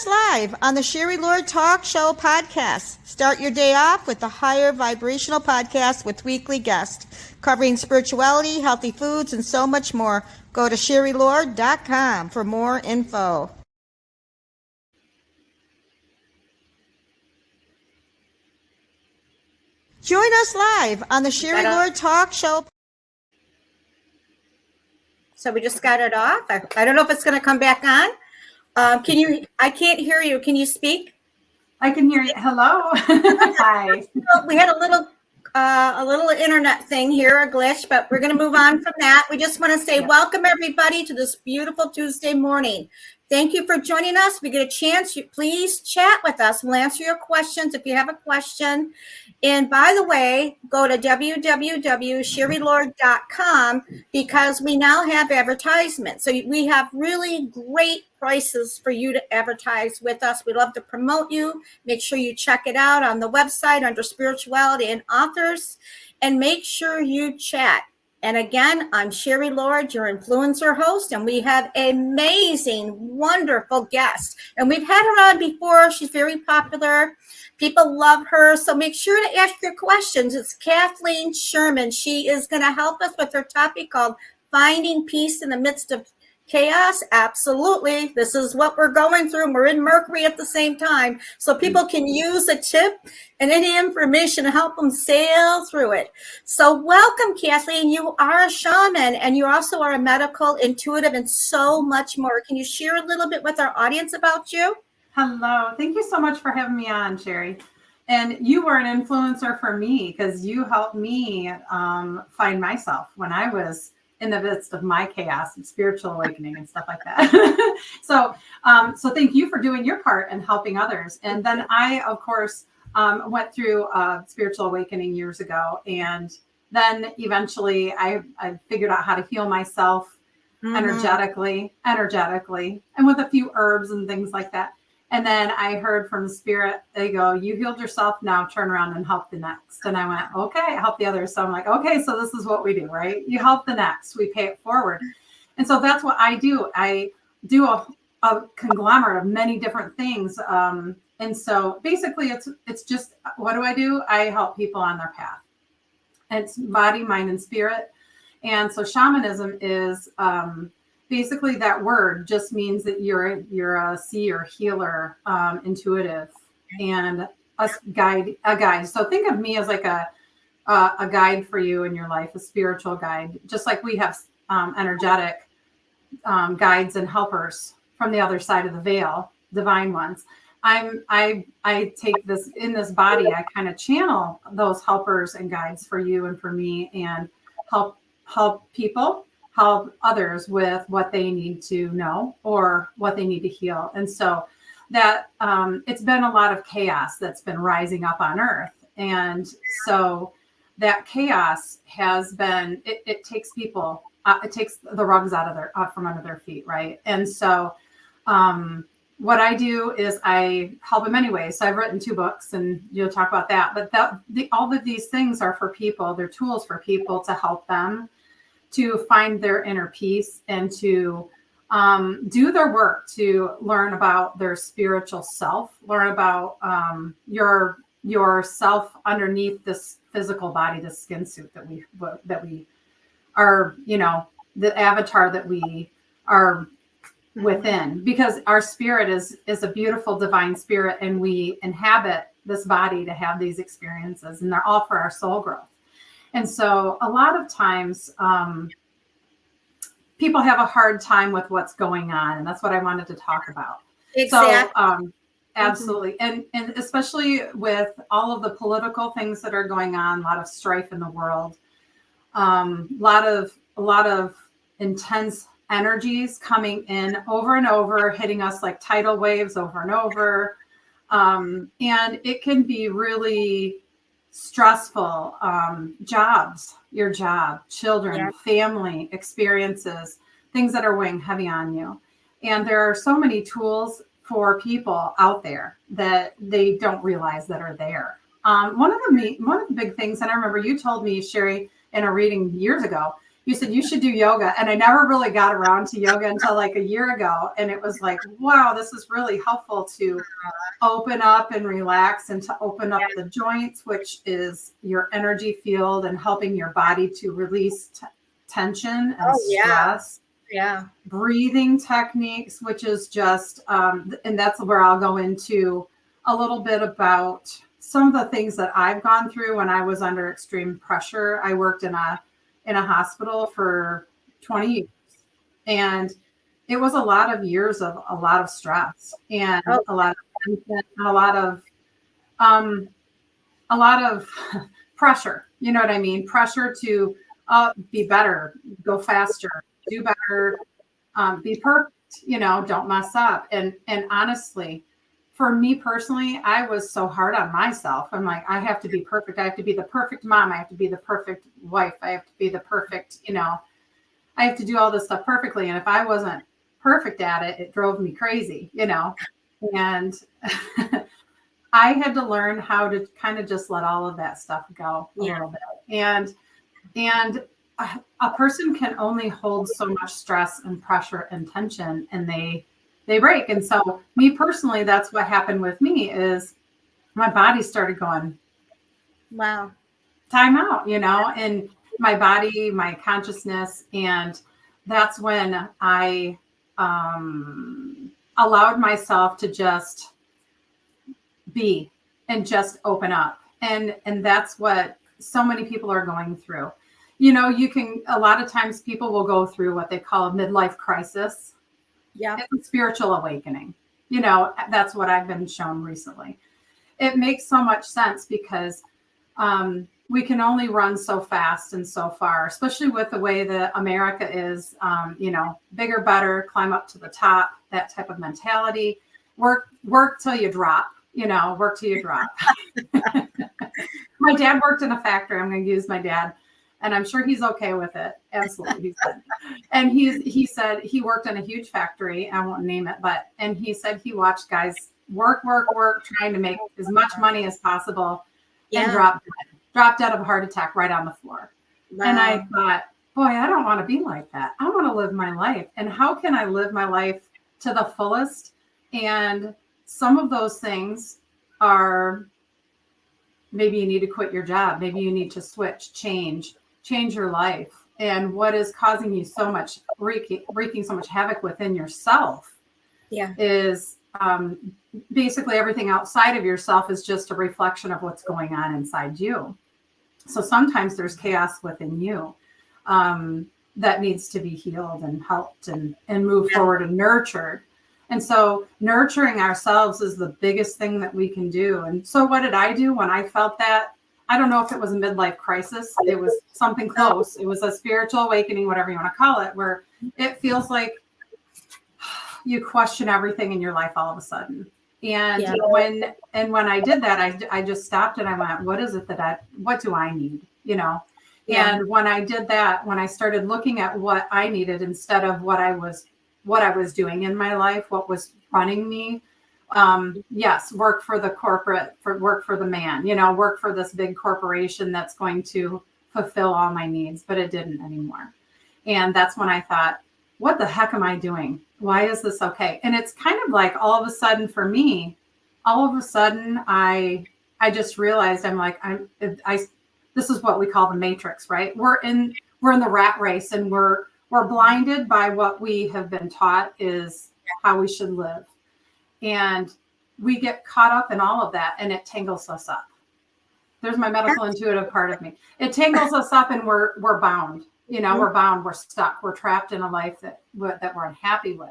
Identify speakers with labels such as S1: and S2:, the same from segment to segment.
S1: Live on the Sherry Lord Talk Show podcast. Start your day off with the higher vibrational podcast with weekly guests covering spirituality, healthy foods, and so much more. Go to sherrylord.com for more info. Join us live on the Sherry Lord Talk Show. So we just got it off. I don't know if it's going to come back on. Can you? I can't hear you. Can you speak?
S2: I can hear you. Hello. Hi.
S1: We had a little internet thing here, a glitch, but we're going to move on from that. We just want to say welcome everybody to this beautiful Tuesday morning. Thank you for joining us. If you get a chance, please chat with us. We'll answer your questions if you have a question. And by the way, go to www.sherrylord.com because we now have advertisements. So we have really great prices for you to advertise with us. We love to promote you. Make sure you check it out on the website under spirituality and authors, and make sure you chat. And again, I'm Sherry Lord, your influencer host, and we have an amazing, wonderful guest. And we've had her on before. She's very popular. People love her. So make sure to ask your questions. It's Kathleen Sherman. She is going to help us with her topic called Finding Peace in the Midst of Chaos. Absolutely. This is what we're going through. We're in Mercury at the same time. So people can use a tip and any information to help them sail through it. So welcome, Kathleen. You are a shaman and you also are a medical, intuitive, and so much more. Can you share a little bit with our audience about you?
S2: Hello. Thank you so much for having me on, Sherry. And you were an influencer for me because you helped me find myself when I was in the midst of my chaos and spiritual awakening and stuff like that. So thank you for doing your part and helping others. And then I, of course, went through a spiritual awakening years ago. And then eventually I figured out how to heal myself energetically, and with a few herbs and things like that. And then I heard from the spirit, they go, you healed yourself, now turn around and help the next. And I went, okay, help the others. So I'm like, okay, so this is what we do, right? You help the next, we pay it forward. And so that's what I do. I do a conglomerate of many different things. And so basically it's just, what do? I help people on their path. And it's body, mind, and spirit. And so shamanism is, basically, that word just means that you're a seer, healer, intuitive, and a guide. So think of me as like a guide for you in your life, a spiritual guide, just like we have energetic guides and helpers from the other side of the veil, divine ones. I take this in this body. I kind of channel those helpers and guides for you and for me, and help people. Help others with what they need to know or what they need to heal. And so that it's been a lot of chaos that's been rising up on earth. And so that chaos has been, it takes people, it takes the rugs out from under their feet. Right. And so what I do is I help in many ways. So I've written 2 books and you'll talk about that, but all of these things are for people. They're tools for people to help them to find their inner peace and to do their work, to learn about their spiritual self, learn about your self underneath this physical body, this skin suit that we are, the avatar that we are within, because our spirit is a beautiful divine spirit, and we inhabit this body to have these experiences, and they're all for our soul growth. And so a lot of times people have a hard time with what's going on. And that's what I wanted to talk about.
S1: Exactly.
S2: So absolutely. And especially with all of the political things that are going on, a lot of strife in the world, a lot of intense energies coming in over and over, hitting us like tidal waves over and over. And it can be really stressful. Your job, children, family experiences, things that are weighing heavy on you. And there are so many tools for people out there that they don't realize that are there. One of the big things, and I remember you told me, Sherry, in a reading years ago, you said you should do yoga. And I never really got around to yoga until like a year ago. And it was like, wow, this is really helpful to open up and relax and to open up the joints, which is your energy field and helping your body to release tension and stress.
S1: Yeah.
S2: Breathing techniques, which is just, and that's where I'll go into a little bit about some of the things that I've gone through when I was under extreme pressure. I worked in a hospital for 20 years, and it was a lot of years of a lot of stress and a lot of tension, and a lot of pressure. You know what I mean? Pressure to be better, go faster, do better, be perfect, don't mess up. And honestly, for me personally, I was so hard on myself. I'm like, I have to be perfect. I have to be the perfect mom. I have to be the perfect wife. I have to be the perfect, I have to do all this stuff perfectly. And if I wasn't perfect at it, it drove me crazy, and I had to learn how to kind of just let all of that stuff go a little bit. And a person can only hold so much stress and pressure and tension, and they break. And so me personally, that's what happened with me is my body started going,
S1: wow,
S2: time out, and my body, my consciousness. And that's when I allowed myself to just be and just open up. And that's what so many people are going through. A lot of times people will go through what they call a midlife crisis.
S1: Yeah.
S2: It's a spiritual awakening. That's what I've been shown recently. It makes so much sense because we can only run so fast and so far, especially with the way that America is, bigger, better, climb up to the top, that type of mentality. Work till you drop, work till you drop. My dad worked in a factory. I'm going to use my dad. And I'm sure he's okay with it. Absolutely. He said. And he said he worked in a huge factory. I won't name it, and he said he watched guys work, trying to make as much money as possible and drop dead of a heart attack right on the floor. Wow. And I thought, boy, I don't want to be like that. I want to live my life. And how can I live my life to the fullest? And some of those things are, maybe you need to quit your job. Maybe you need to switch, change your life. And what is causing you so much wreaking so much havoc within yourself is basically everything outside of yourself is just a reflection of what's going on inside you. So sometimes there's chaos within you that needs to be healed and helped and move forward and nurtured. And so nurturing ourselves is the biggest thing that we can do. And so what did I do when I felt that? I don't know if it was a midlife crisis. It was something close. It was a spiritual awakening, whatever you want to call it, where it feels like you question everything in your life all of a sudden. And when I did that, I just stopped and I went, what is it what do I need? And when I did that, when I started looking at what I needed instead of what I was doing in my life, what was running me, work for the corporate, work for the man, work for this big corporation that's going to fulfill all my needs, but it didn't anymore. And that's when I thought, what the heck am I doing? Why is this okay? And it's kind of like all of a sudden for me, I just realized I'm like, this is what we call the matrix, right? We're in the rat race, and we're blinded by what we have been taught is how we should live. And we get caught up in all of that, and it tangles us up. There's my medical intuitive part of me. It tangles us up, and we're bound. We're bound, we're stuck, we're trapped in a life that we're unhappy with.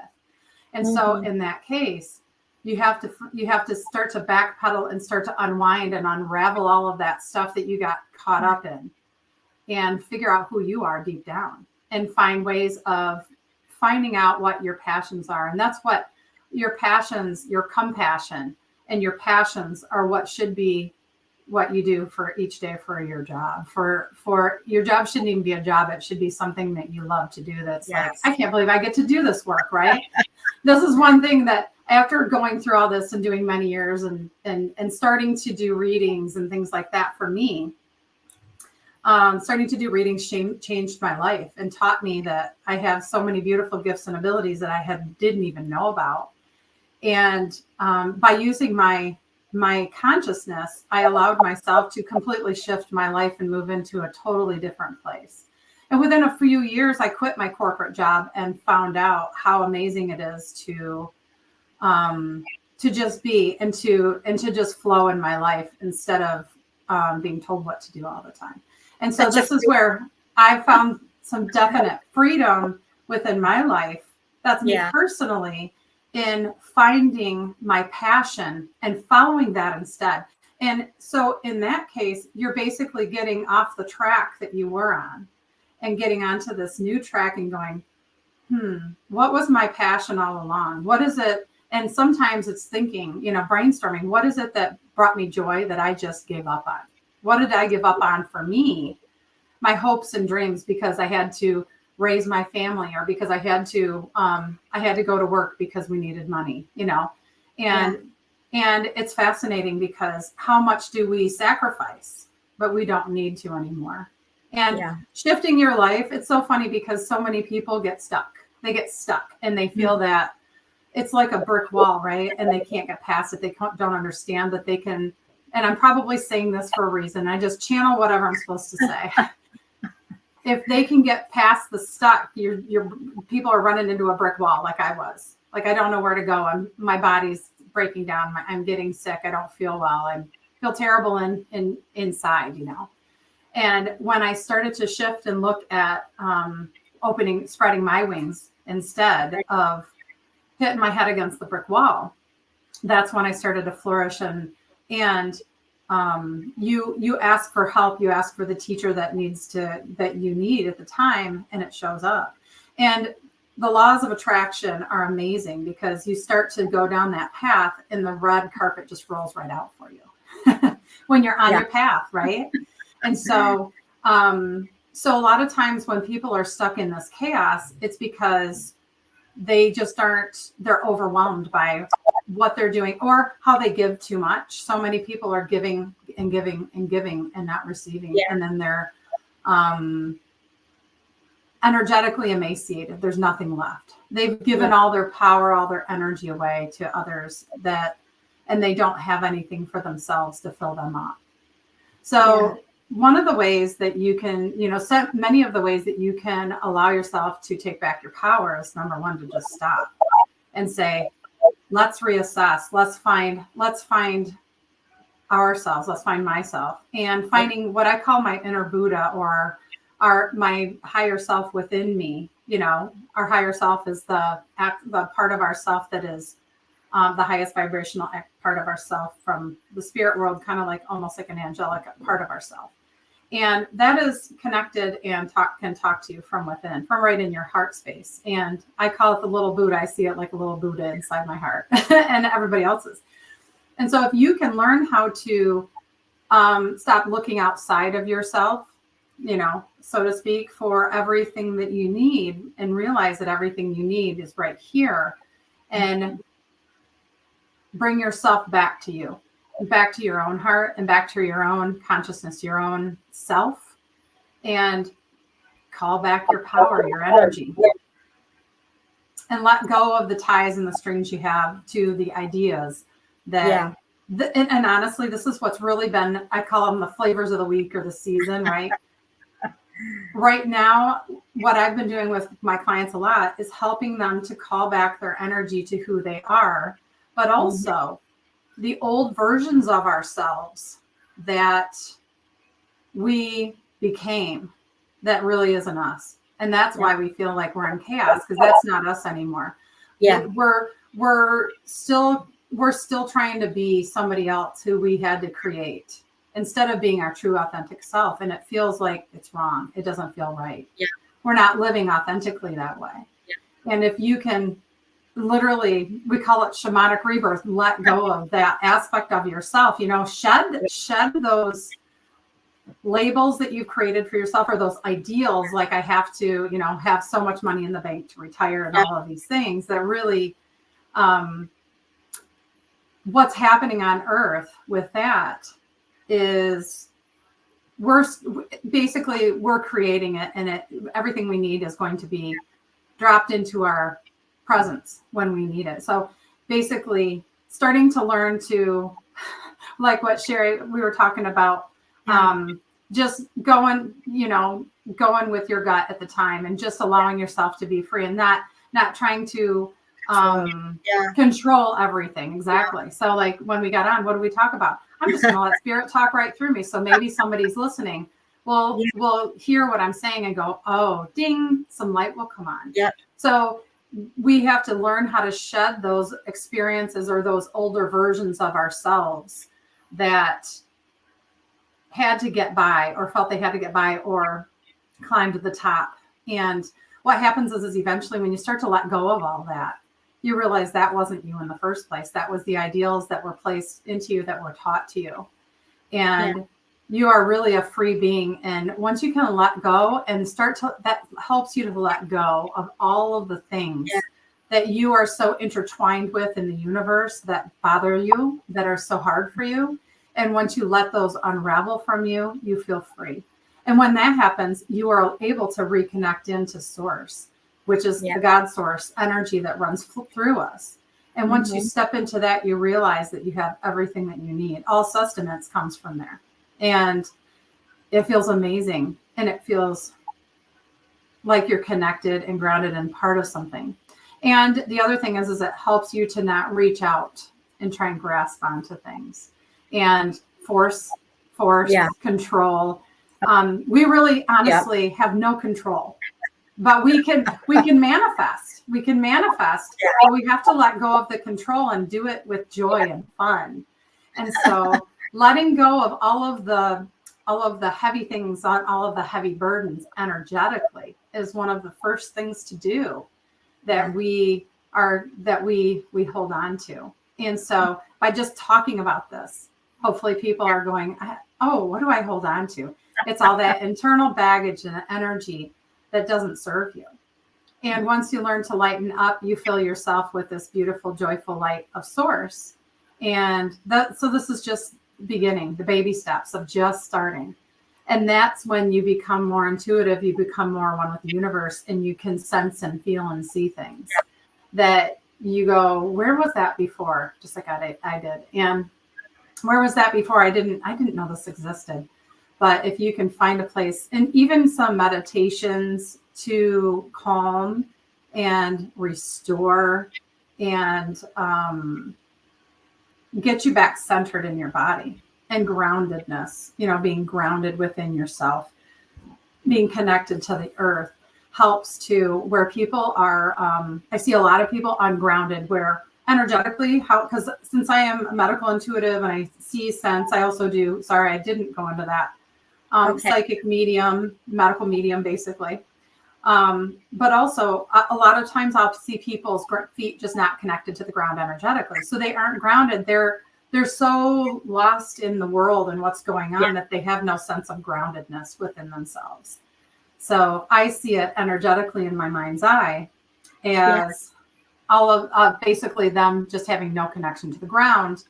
S2: And so in that case, you have to start to backpedal and start to unwind and unravel all of that stuff that you got caught up in, and figure out who you are deep down, and find ways of finding out what your passions are. And that's what your passions, your compassion and your passions are what should be what you do for each day for your job. For your job shouldn't even be a job. It should be something that you love to do. That's like, I can't believe I get to do this work, right? This is one thing that after going through all this and doing many years and starting to do readings and things like that for me, starting to do readings changed my life and taught me that I have so many beautiful gifts and abilities that I didn't even know about. And by using my consciousness, I allowed myself to completely shift my life and move into a totally different place. And within a few years, I quit my corporate job and found out how amazing it is to just be and to just flow in my life instead of being told what to do all the time. And so this is where I found some definite freedom within my life. That's me personally, in finding my passion and following that instead. And so in that case, you're basically getting off the track that you were on and getting onto this new track and going, what was my passion all along? What is it? And sometimes it's thinking, brainstorming, what is it that brought me joy that I just gave up on? What did I give up on for me? My hopes and dreams, because I had to raise my family, or because I had to go to work because we needed money, and it's fascinating because how much do we sacrifice, but we don't need to anymore. And shifting your life, it's so funny because so many people get stuck. They get stuck and they feel that it's like a brick wall, right? And they can't get past it. They don't understand that they can. And I'm probably saying this for a reason. I just channel whatever I'm supposed to say. If they can get past the stuck, your people are running into a brick wall like I was. Like, I don't know where to go. My body's breaking down. I'm getting sick. I don't feel well. I feel terrible inside, And when I started to shift and look at spreading my wings instead of hitting my head against the brick wall, that's when I started to flourish. And you ask for help, you ask for the teacher that you need at the time, and it shows up. And the laws of attraction are amazing because you start to go down that path and the red carpet just rolls right out for you when you're on your path, right? And so so a lot of times when people are stuck in this chaos, it's because they're overwhelmed by what they're doing or how they give too much. So many people are giving and giving and giving and not receiving. And then they're energetically emaciated. There's nothing left. They've given all their power, all their energy away to others and they don't have anything for themselves to fill them up. So one of the ways that you can, many of the ways that you can allow yourself to take back your power is, number one, to just stop and say, let's reassess. Let's find ourselves. Let's find myself, and finding what I call my inner Buddha, or my higher self within me. Our higher self is the part of ourself that is the highest vibrational part of ourself from the spirit world, kind of like almost like an angelic part of ourself. And that is connected and can talk to you from within, from right in your heart space. And I call it the little Buddha. I see it like a little Buddha inside my heart and everybody else's. And so if you can learn how to stop looking outside of yourself, so to speak, for everything that you need, and realize that everything you need is right here, and bring yourself back to you, back to your own heart, and back to your own consciousness, your own self, and call back your power, your energy, and let go of the ties and the strings you have to the ideas that, and honestly, this is what's really been, I call them the flavors of the week or the season, right? Right now, what I've been doing with my clients a lot is helping them to call back their energy to who they are, but also the old versions of ourselves that we became, that really isn't us. And that's why we feel like we're in chaos, because that's not us anymore. We're still trying to be somebody else who we had to create, instead of being our true authentic self. And it feels like it's wrong. It doesn't feel right. We're not living authentically that way. And if you can literally, we call it shamanic rebirth, let go of that aspect of yourself, shed those labels that you've created for yourself, or those ideals, like I have to, have so much money in the bank to retire, and all of these things that really, what's happening on earth with that is we're creating it, and everything we need is going to be dropped into our presence when we need it. So basically starting to learn to, like what Sherry, we were talking about, just going with your gut at the time, and just allowing yourself to be free, and not trying to control everything. Exactly. So like when we got on, what do we talk about? I'm just gonna let spirit talk right through me. So maybe somebody's listening will hear what I'm saying and go, oh, ding, some light will come on.
S1: Yeah.
S2: So we have to learn how to shed those experiences or those older versions of ourselves that had to get by, or felt they had to get by, or climb to the top. And what happens is eventually when you start to let go of all that, you realize that wasn't you in the first place. That was the ideals that were placed into you, that were taught to you. And you are really a free being. And once you can let go and that helps you to let go of all of the things that you are so intertwined with in the universe that bother you, that are so hard for you. And once you let those unravel from you, you feel free. And when that happens, you are able to reconnect into source, which is the God source energy that runs through us. And once you step into that, you realize that you have everything that you need. All sustenance comes from there. And it feels amazing. And it feels like you're connected and grounded and part of something. And the other thing is it helps you to not reach out and try and grasp onto things and force, control. We really honestly have no control, but we can manifest. We can manifest, but we have to let go of the control and do it with joy and fun. And so letting go of all of the heavy things, on all of the heavy burdens energetically, is one of the first things to do that we hold on to. And so by just talking about this, hopefully people are going, oh, what do I hold on to? It's all that internal baggage and energy that doesn't serve you. And once you learn to lighten up, you fill yourself with this beautiful, joyful light of source. And so this is just beginning, the baby steps of just starting. And that's when you become more intuitive, you become more one with the universe, and you can sense and feel and see things that you go, where was that before? Just like I did. And where was that before? I didn't know this existed. But if you can find a place, and even some meditations to calm and restore and get you back centered in your body, and groundedness, being grounded within yourself, being connected to the earth, helps to where people are. I see a lot of people ungrounded, where energetically, because since I am a medical intuitive and I see, sense, I also do, sorry, I didn't go into that. Psychic medium, medical medium, basically. But also a lot of times I'll see people's feet just not connected to the ground energetically. So they aren't grounded. They're so lost in the world and what's going on that they have no sense of groundedness within themselves. So I see it energetically in my mind's eye as all of basically them just having no connection to the ground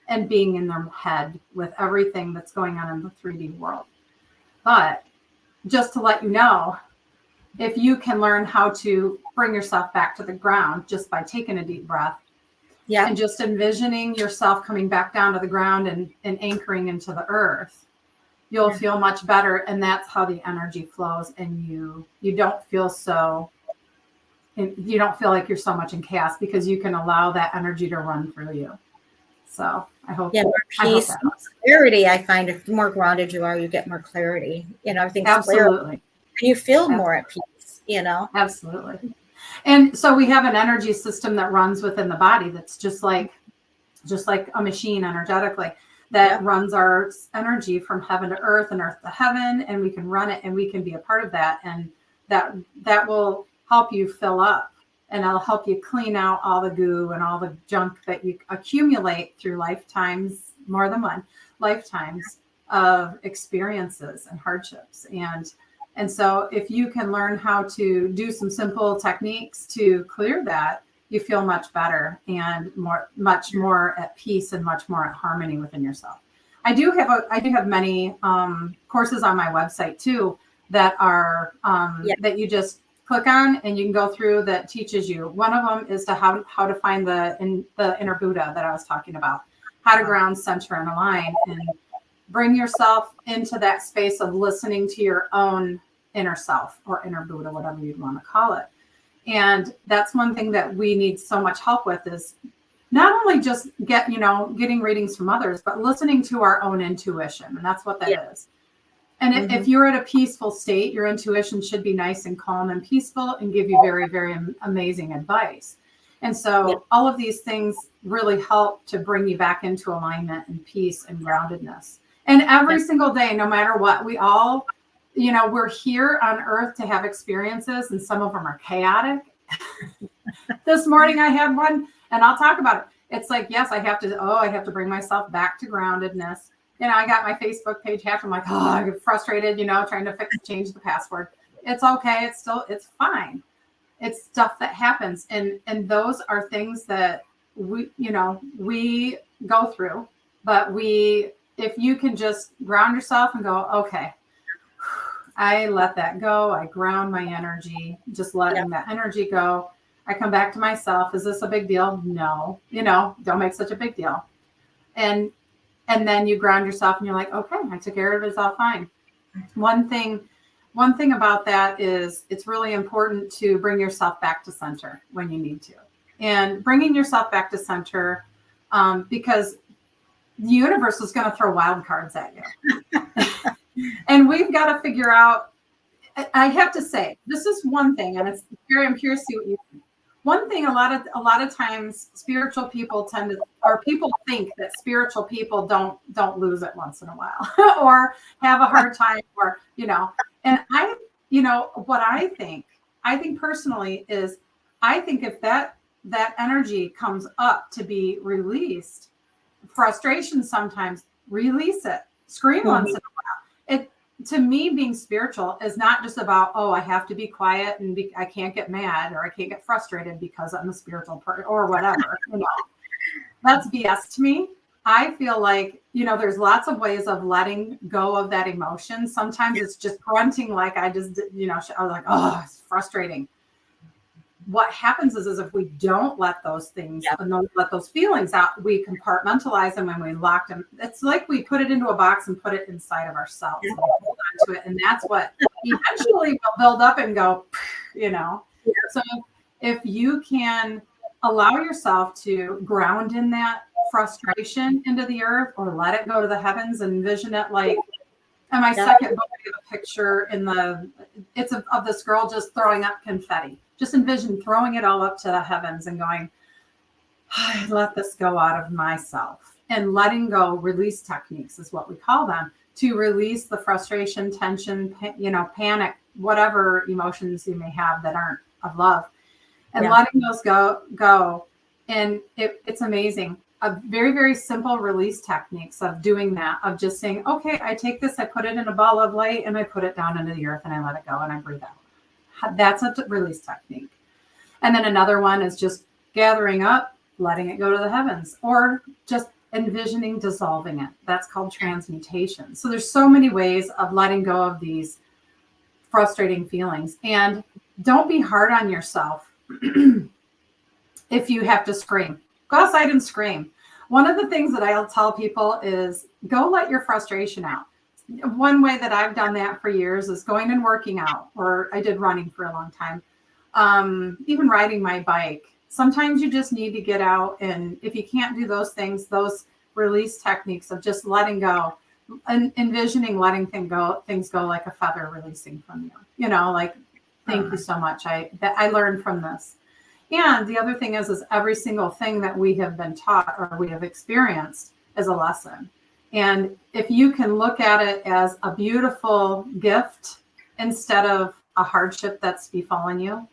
S2: and being in their head with everything that's going on in the 3D world. But just to let you know, if you can learn how to bring yourself back to the ground just by taking a deep breath and just envisioning yourself coming back down to the ground and anchoring into the earth, you'll feel much better. And that's how the energy flows. And you don't feel like you're so much in chaos, because you can allow that energy to run through you. So I hope
S1: more peace, more clarity. I find if the more grounded you are, you get more clarity. Everything's
S2: absolutely.
S1: And you feel more at peace.
S2: Absolutely. And so we have an energy system that runs within the body that's just like a machine energetically that runs our energy from heaven to earth and earth to heaven, and we can run it and we can be a part of that, and that will help you fill up. And it'll help you clean out all the goo and all the junk that you accumulate through lifetimes, more than one, lifetimes of experiences and hardships. And so if you can learn how to do some simple techniques to clear that, you feel much better and much more at peace and much more at harmony within yourself. I do have many courses on my website too that are that you just click on and you can go through that teaches you. One of them is to how to find the inner Buddha that I was talking about, how to ground, center, and align, and bring yourself into that space of listening to your own inner self or inner Buddha, whatever you'd want to call it. And that's one thing that we need so much help with, is not only just getting readings from others, but listening to our own intuition. And that's what that is. And if you're at a peaceful state, your intuition should be nice and calm and peaceful and give you very, very amazing advice. And so all of these things really help to bring you back into alignment and peace and groundedness. And every single day, no matter what, we all, we're here on earth to have experiences, and some of them are chaotic. This morning I had one, and I'll talk about it. It's like, yes, I have to bring myself back to groundedness. I got my Facebook page hacked. I'm like, I get frustrated, trying to change the password. It's okay. It's fine. It's stuff that happens. And those are things that we go through, but if you can just ground yourself and go, okay, I let that go. I ground my energy, just letting that energy go. I come back to myself. Is this a big deal? No, don't make such a big deal. And then you ground yourself and you're like, okay, I took care of it. It's all fine. One thing about that is it's really important to bring yourself back to center when you need to. And bringing yourself back to center, because the universe is going to throw wild cards at you. And we've got to figure out, I have to say, this is one thing, and I'm curious to see what you think. One thing, a lot of times spiritual people people think that spiritual people don't lose it once in a while or have a hard time, or, and what I think personally is, I think if that energy comes up to be released, frustration sometimes, release it, scream once in a while. To me, being spiritual is not just about, I have to be quiet and I can't get mad or I can't get frustrated because I'm a spiritual person or whatever. That's BS to me. I feel like, there's lots of ways of letting go of that emotion. Sometimes it's just grunting, like I just, I was like, it's frustrating. What happens is if we don't let those things, let those feelings out, we compartmentalize them and we lock them. It's like we put it into a box and put it inside of ourselves and we hold on to it. And that's what eventually will build up and go, So if you can allow yourself to ground in that frustration into the earth, or let it go to the heavens and envision it like, and my second book, I have a picture it's of this girl just throwing up confetti. Just envision throwing it all up to the heavens and going, I let this go out of myself. And letting go, release techniques is what we call them, to release the frustration, tension, panic, whatever emotions you may have that aren't of love, and letting those go. And it's amazing. A very, very simple release techniques of doing that, of just saying, okay, I take this, I put it in a ball of light and I put it down into the earth and I let it go and I breathe out. That's a release technique. And then another one is just gathering up, letting it go to the heavens, or just envisioning dissolving it. That's called transmutation. So there's so many ways of letting go of these frustrating feelings. And don't be hard on yourself if you have to scream. Go outside and scream. One of the things that I'll tell people is go let your frustration out. One way that I've done that for years is going and working out, or I did running for a long time. Even riding my bike. Sometimes you just need to get out, and if you can't do those things, those release techniques of just letting go and envisioning letting things go like a feather releasing from you. Like, thank you so much. I learned from this. And the other thing is every single thing that we have been taught or we have experienced is a lesson. And if you can look at it as a beautiful gift instead of a hardship that's befallen you,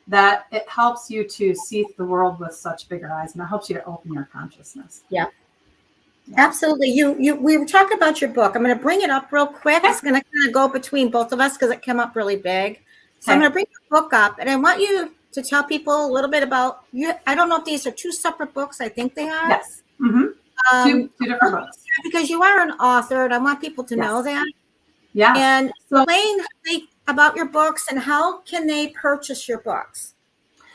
S2: that it helps you to see the world with such bigger eyes, and it helps you to open your consciousness.
S1: Yeah. Absolutely. We were talking about your book. I'm going to bring it up real quick. It's going to kind of go between both of us because it came up really big. So I'm going to bring the book up, and I want you to tell people a little bit about you. I don't know if these are two separate books. I think they are.
S2: Yes. Mm-hmm. Two different books.
S1: Because you are an author, and I want people to know that.
S2: Yeah.
S1: And
S2: So,
S1: explain about your books and how can they purchase your books?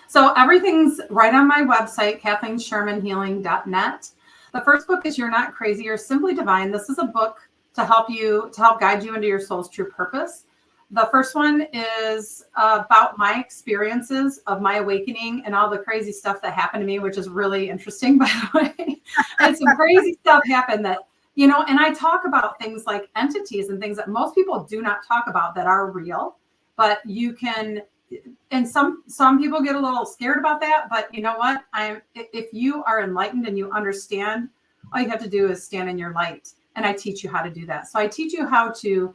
S2: So everything's right on my website, KathleenShermanHealing.net. The first book is You're Not Crazy, You're Simply Divine. This is a book to help guide you into your soul's true purpose. The first one is about my experiences of my awakening and all the crazy stuff that happened to me, which is really interesting, by the way. And some crazy stuff happened that, and I talk about things like entities and things that most people do not talk about that are real, but you can. And some people get a little scared about that, but you know what? If you are enlightened and you understand, all you have to do is stand in your light, and I teach you how to do that. So I teach you how to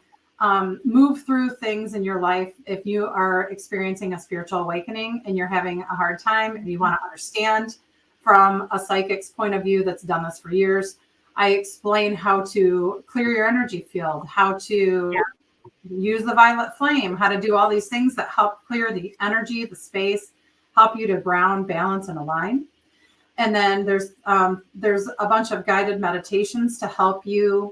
S2: move through things in your life. If you are experiencing a spiritual awakening and you're having a hard time and you want to understand from a psychic's point of view that's done this for years, I explain how to clear your energy field, how to use the violet flame, how to do all these things that help clear the energy, the space, help you to ground, balance, and align. And then there's a bunch of guided meditations to help you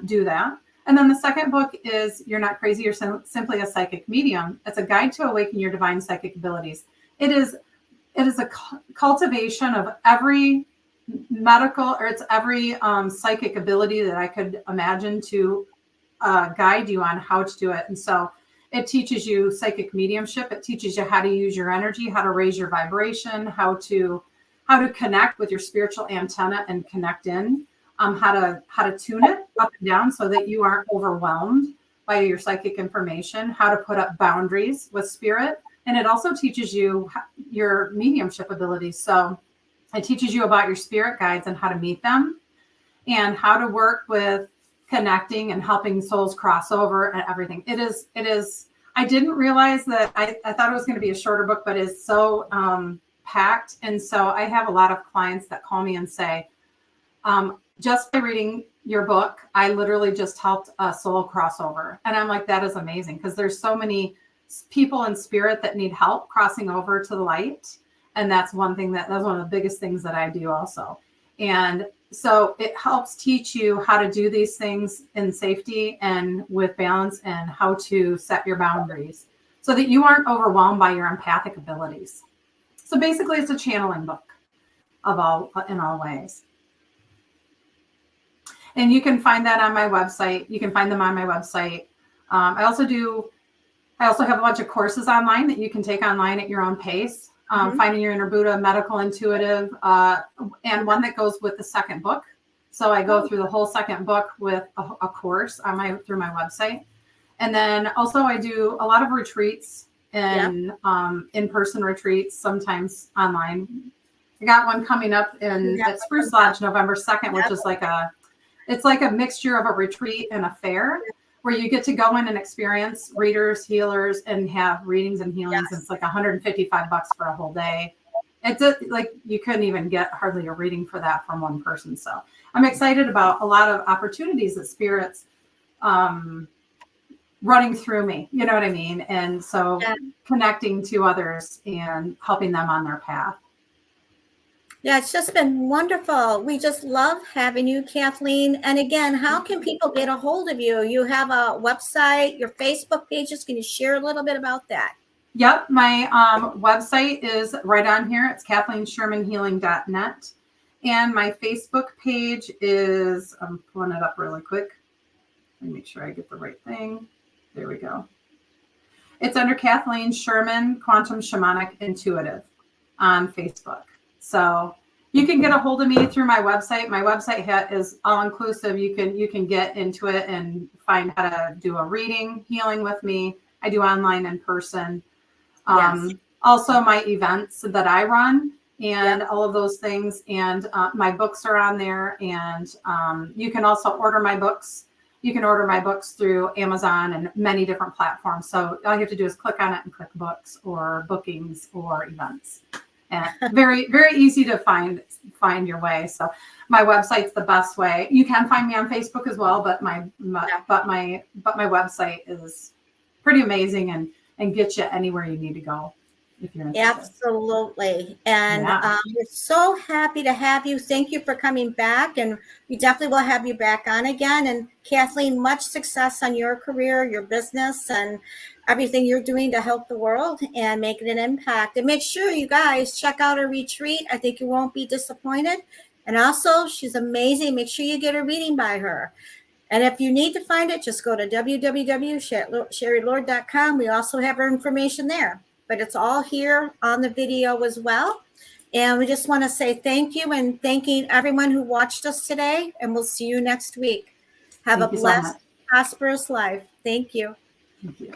S2: do that. And then the second book is You're Not Crazy, You're Simply a Psychic Medium. It's a guide to awaken your divine psychic abilities. It is a cultivation of every every psychic ability that I could imagine to guide you on how to do it. And so it teaches you psychic mediumship. It teaches you how to use your energy, how to raise your vibration, how to connect with your spiritual antenna and connect in, how to tune it up and down so that you aren't overwhelmed by your psychic information, how to put up boundaries with spirit. And it also teaches you your mediumship abilities. So it teaches you about your spirit guides and how to meet them and how to work with connecting and helping souls cross over and everything. It is, I didn't realize that I thought it was going to be a shorter book, but it's so packed. And so I have a lot of clients that call me and say, just by reading your book, I literally just helped a soul cross over. And I'm like, that is amazing, because there's so many people in spirit that need help crossing over to the light. And that's one of the biggest things that I do also. And so it helps teach you how to do these things in safety and with balance, and how to set your boundaries so that you aren't overwhelmed by your empathic abilities. So basically it's a channeling book in all ways. And you can find that on my website. You can find them on my website. I also have a bunch of courses online that you can take online at your own pace. Finding Your Inner Buddha, Medical Intuitive, and one that goes with the second book. So I go through the whole second book with a course through my website. And then also I do a lot of retreats and in-person retreats, sometimes online. I got one coming up at Spruce Lodge November 2nd, which is it's like a mixture of a retreat and a fair, where you get to go in and experience readers, healers, and have readings and healings. It's like $155 for a whole day. It's like you couldn't even get hardly a reading for that from one person. So I'm excited about a lot of opportunities that Spirit's running through me. You know what I mean? And so connecting to others and helping them on their path.
S1: Yeah, it's just been wonderful. We just love having you, Kathleen. And again, how can people get a hold of you? You have a website, your Facebook pages. Can you share a little bit about that?
S2: Yep. My website is right on here. It's KathleenShermanHealing.net. And my Facebook page is, I'm pulling it up really quick. Let me make sure I get the right thing. There we go. It's under Kathleen Sherman, Quantum Shamanic Intuitive on Facebook. So you can get a hold of me through my website. My website is all inclusive. You can get into it and find how to do a reading, healing with me. I do online and person. Also my events that I run and all of those things. And my books are on there. And you can also order my books. You can order my books through Amazon and many different platforms. So all you have to do is click on it and click books or bookings or events. And very, very easy to find your way. So my website's the best way. You can find me on Facebook as well, but my website is pretty amazing and gets you anywhere you need to go. if you're interested.
S1: Absolutely. And
S2: Yeah.
S1: we're so happy to have you. Thank you for coming back. And we definitely will have you back on again. And Kathleen, much success on your career, your business, and everything you're doing to help the world and making an impact. And make sure you guys check out her retreat. I think you won't be disappointed. And also, she's amazing. Make sure you get a reading by her. And if you need to find it, just go to www.sherrylord.com. We also have our information there, but it's all here on the video as well. And we just want to say thank you and thanking everyone who watched us today. And we'll see you next week. Have a
S2: Thank you so
S1: blessed,
S2: much.
S1: prosperous life. Thank you.
S2: Thank you.